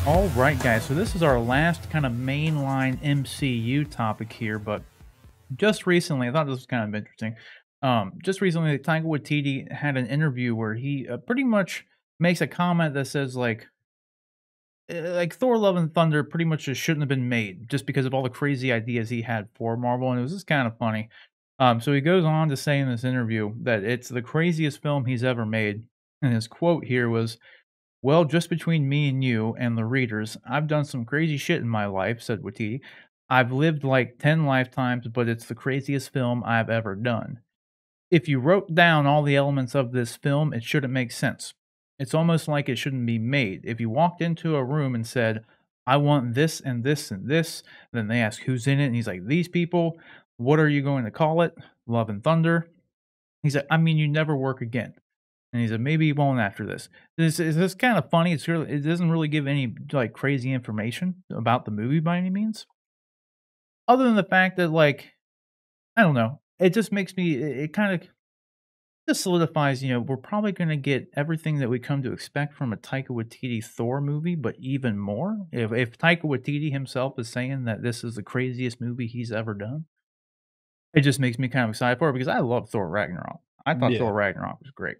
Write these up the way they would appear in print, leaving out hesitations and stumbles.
All right, guys. So this is our last kind of mainline MCU topic here, but just recently, I thought this was kind of interesting. Just recently, Taika Waititi had an interview where he pretty much makes a comment that says like Thor: Love and Thunder pretty much just shouldn't have been made just because of all the crazy ideas he had for Marvel, and it was just kind of funny. So he goes on to say in this interview that it's the craziest film he's ever made, and his quote here was, "Well, just between me and you and the readers, I've done some crazy shit in my life," said Wati. "I've lived like 10 lifetimes, but it's the craziest film I've ever done. If you wrote down all the elements of this film, it shouldn't make sense. It's almost like it shouldn't be made. If you walked into a room and said, 'I want this and this and this,' then they ask who's in it, and he's like, 'These people.' What are you going to call it? Love and Thunder?" He's like, "I mean, you never work again." And he said, "Maybe you won't after this." This kind of funny. It doesn't really give any like crazy information about the movie by any means, other than the fact that like I don't know. It just makes me. It kind of just solidifies. We're probably going to get everything that we come to expect from a Taika Waititi Thor movie, but even more. If Taika Waititi himself is saying that this is the craziest movie he's ever done, it just makes me kind of excited for it because I love Thor Ragnarok. I thought Yeah. Thor Ragnarok was great.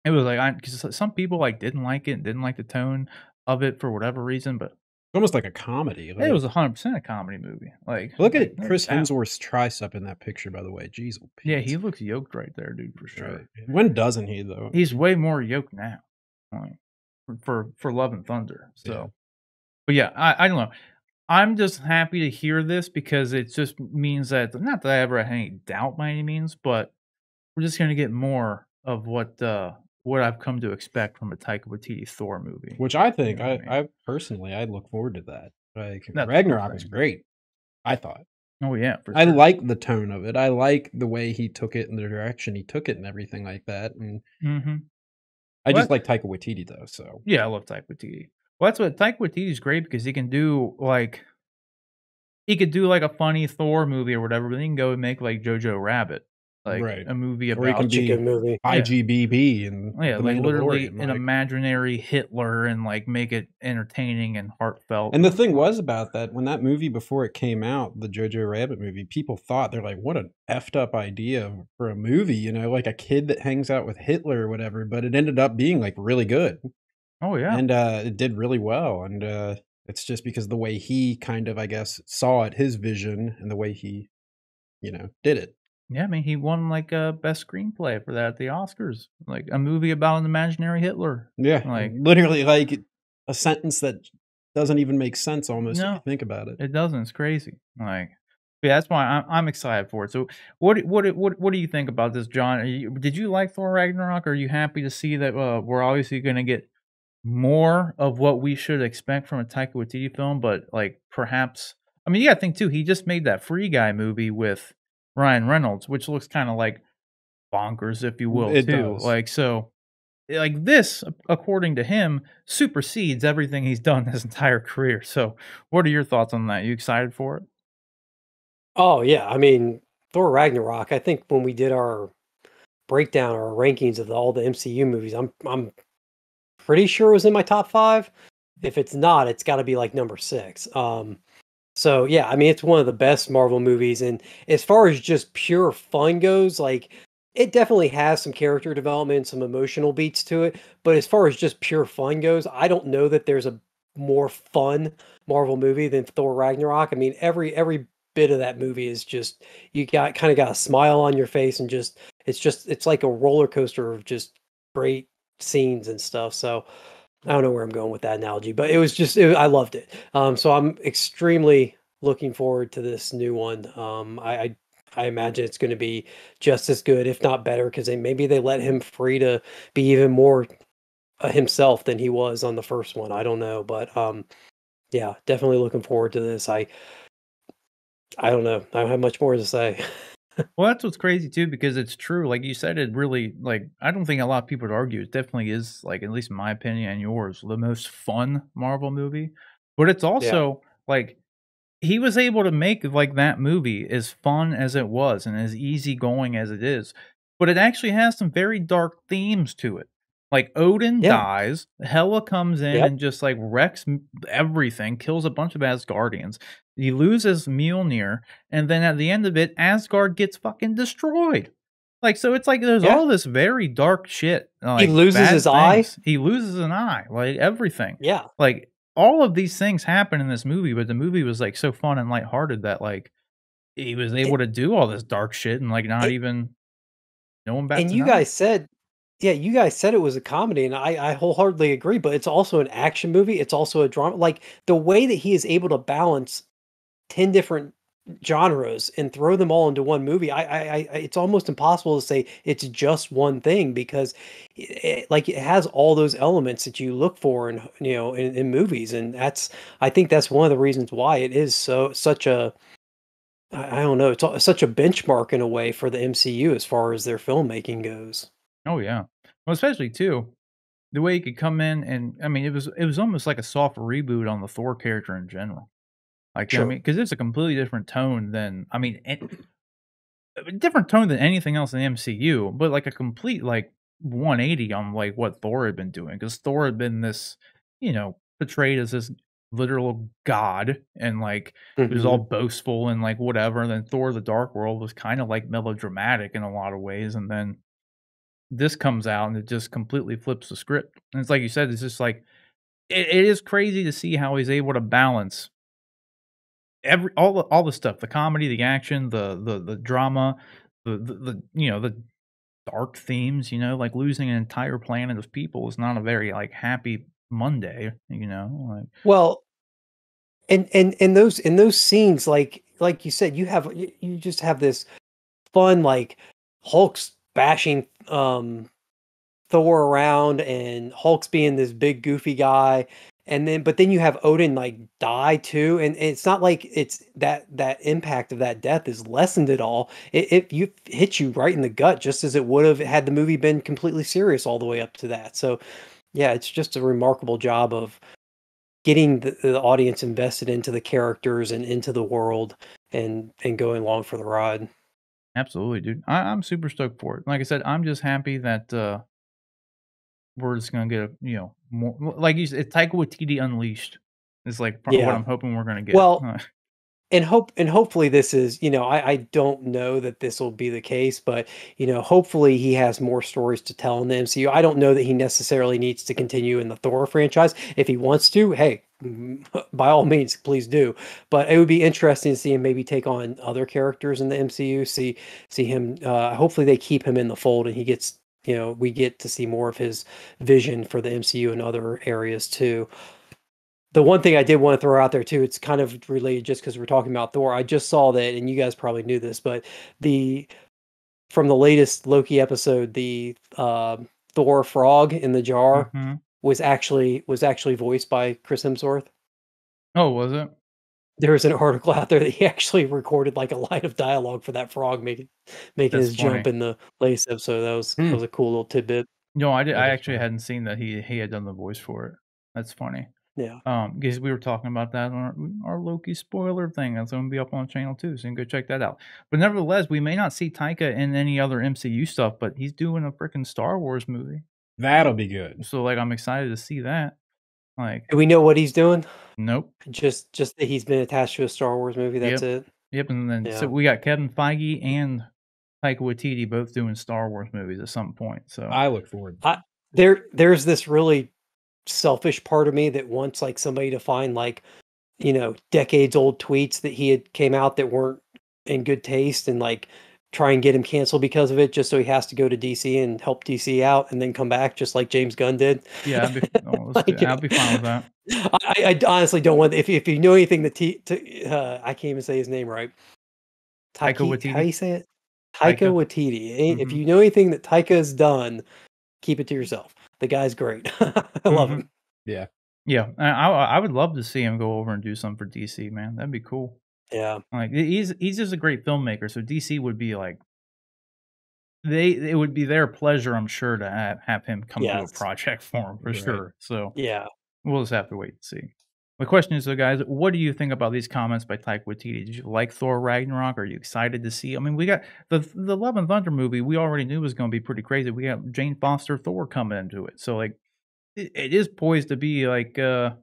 It was like because some people, like, didn't like it, didn't like the tone of it for whatever reason, but Almost like a comedy, it like was 100% a comedy movie, look at no Chris doubt. Hemsworth's tricep in that picture, by the way. Jeez oh Yeah, Pete. he looks yoked right there, dude, for Right. sure. When doesn't he, though? He's way more yoked now, like, for Love and Thunder, Yeah. so but yeah, I don't know. I'm just happy to hear this because it just means that not that I ever had any doubt by any means, but we're just gonna get more of what I've come to expect from a Taika Waititi Thor movie. Which I You think know what I mean? I personally, I look forward to that. Like, That's what I'm Ragnarok was saying. great, I thought. Oh, yeah, for I sure. like the tone of it. I like the way he took it and the direction he took it and everything like that, and Mhm. I just What? like Taika Waititi, though, so Yeah, I love Taika Waititi. Well, that's what Taika Waititi's great because he could do, like, a funny Thor movie or whatever, but then he can go and make, like, Jojo Rabbit, like, right. a movie Or he can about Such a good be movie. yeah. IGBB in Yeah, The like, literally Mandalorian, an like imaginary Hitler and, like, make it entertaining and heartfelt and the and thing was about that, when that movie before it came out, the Jojo Rabbit movie, people thought, they're like, "What an effed up idea for a movie," like a kid that hangs out with Hitler or whatever, but it ended up being, like, really good, Oh, yeah. and, it did really well, and, it's just because the way he kind of, I guess, saw it, his vision, and the way he, did it. Yeah, I mean, he won, like, best screenplay for that at the Oscars, like, a movie about an imaginary Hitler. Yeah, Like, literally, like, a sentence that doesn't even make sense almost if you no. think about it. It doesn't, it's crazy, like yeah, that's why I'm excited for it, so what do you think about this, John? Did you like Thor: Ragnarok? Are you happy to see that, we're obviously gonna get more of what we should expect from a Taika Waititi film, but, like, perhaps I mean, you gotta think too, he just made that Free Guy movie with Ryan Reynolds, which looks kinda, like, bonkers, if you will, It too, does. like, so like, this, according to him, supersedes everything he's done his entire career, so what are your thoughts on that? You excited for it? Oh, yeah, I mean, Thor: Ragnarok, I think when we did our breakdown or our rankings of all the MCU movies, I'm pretty sure it was in my top 5. If it's not, it's gotta be, like, number 6. So, yeah, I mean, it's one of the best Marvel movies, and as far as just pure fun goes, like, it definitely has some character development, some emotional beats to it, but as far as just pure fun goes, I don't know that there's a more fun Marvel movie than Thor: Ragnarok. I mean, every bit of that movie is just you got a smile on your face and it's like a roller coaster of just great scenes and stuff. So, I don't know where I'm going with that analogy, but it was I loved it. So I'm extremely looking forward to this new one. I imagine it's going to be just as good, if not better, because maybe they let him free to be even more himself than he was on the first one. I don't know, but yeah, definitely looking forward to this. I don't know. I don't have much more to say. Well, that's what's crazy too, because it's true. Like you said, it really like I don't think a lot of people would argue. It definitely is like, at least in my opinion and yours, the most fun Marvel movie. But it's Yeah, also like he was able to make like that movie as fun as it was and as easygoing as it is. But it actually has some very dark themes to it. Like, Odin Yeah. dies, Hela comes in Yep. and just, like, wrecks everything, kills a bunch of Asgardians. He loses Mjolnir, and then at the end of it, Asgard gets fucking destroyed. Like, so it's like there's Yeah. all this very dark shit, He like, loses his bad eye. things. He loses an eye, like, everything. Yeah. Like, all of these things happen in this movie, but the movie was, like, so fun and lighthearted that, like, he was able It, to do all this dark shit and, like, not it, even no one and bats an you eye. guys said, yeah, you guys said it was a comedy, and I wholeheartedly agree. But it's also an action movie. It's also a drama. Like the way that he is able to balance 10 different genres and throw them all into one movie. It's almost impossible to say it's just one thing because like it has all those elements that you look for in, in movies. And I think that's one of the reasons why it is such a, I don't know, such a benchmark in a way for the MCU as far as their filmmaking goes. Oh, yeah. Well, especially too, the way he could come in and I mean, it was almost like a soft reboot on the Thor character in general. Like, you know what I Sure. mean? Because it's a completely different tone than I mean, a different tone than anything else in the MCU, but like a complete like 180 on like what Thor had been doing. Because Thor had been this, portrayed as this literal god and like it was all Hmm. boastful and like whatever. And then Thor the Dark World was kind of like melodramatic in a lot of ways. And then this comes out and it just completely flips the script. And it's like you said, it's just like it is crazy to see how he's able to balance all the stuff, the comedy, the action, the drama, the dark themes, like losing an entire planet of people is not a very like happy Monday, like Well, and those in those scenes, like you said, you just have this fun like Hulk's bashing Thor around and Hulk's being this big goofy guy, and then you have Odin like die too, and it's not like it's that impact of that death is lessened at all. You hit you right in the gut just as it would have had the movie been completely serious all the way up to that. So yeah, it's just a remarkable job of getting the audience invested into the characters and into the world and going along for the ride. absolutely, dude. I'm super stoked for it. Like I said, I'm just happy that we're just gonna get more like you said, Taika Waititi unleashed is like what Yeah. I'm hoping we're gonna get. Well, and hopefully this is, I don't know that this will be the case, but hopefully he has more stories to tell in the MCU. I don't know that he necessarily needs to continue in the Thor franchise. If he wants to, hey, by all means, please do. But it would be interesting to see him maybe take on other characters in the MCU. See him. Hopefully they keep him in the fold, and he gets. We get to see more of his vision for the MCU in other areas too. The one thing I did want to throw out there too, it's kind of related just because we're talking about Thor. I just saw that, and you guys probably knew this, but the from the latest Loki episode, the Thor frog in the jar Mhm. was actually voiced by Chris Hemsworth. Oh, was it? There was an article out there that he actually recorded like a line of dialogue for that frog making That's his jump funny. in the latest episode. That Hmm, was a cool little tidbit. No, I that is actually funny. hadn't seen that he had done the voice for it. That's funny. Yeah. Because we were talking about that on our Loki spoiler thing. That's gonna be up on channel too, so you can go check that out. But nevertheless, we may not see Taika in any other MCU stuff, but he's doing a freaking Star Wars movie. That'll be good. So like I'm excited to see that. Like, Do we know what he's doing? nope. Just that he's been attached to a Star Wars movie. That's Yep. it. Yep. And then so Yeah. we got Kevin Feige and Taika Waititi both doing Star Wars movies at some point. So I look forward to I it. there's this really selfish part of me that wants like somebody to find like, decades old tweets that he had came out that weren't in good taste and like try and get him canceled because of it just so he has to go to DC and help DC out and then come back just like James Gunn did. yeah, let's do, Like, I'll be fine with that. I honestly don't want if you know anything that I can't even say his name right. Taika How do Waititi. you say it? Taika Taika. Waititi. If Mm-hmm. you know anything that Taika has done, keep it to yourself. The guy's great. I love Mm-hmm. him. Yeah. Yeah, I would love to see him go over and do something for DC, man. That'd be cool. Yeah. Like he's just a great filmmaker, so DC would be like it would be their pleasure, I'm sure, to have him come do a Yes. project for him for Right. sure. So Yeah. we'll just have to wait and see. My question is, though, guys, what do you think about these comments by Taika Waititi? Did you like Thor Ragnarok? Are you excited to see? I mean, we got the Love and Thunder movie. We already knew was going to be pretty crazy. We got Jane Foster Thor coming into it, so like it is poised to be like I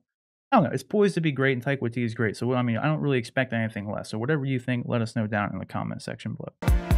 don't know. It's poised to be great, and Taika Waititi is great. So I mean, I don't really expect anything less. So whatever you think, let us know down in the comment section below.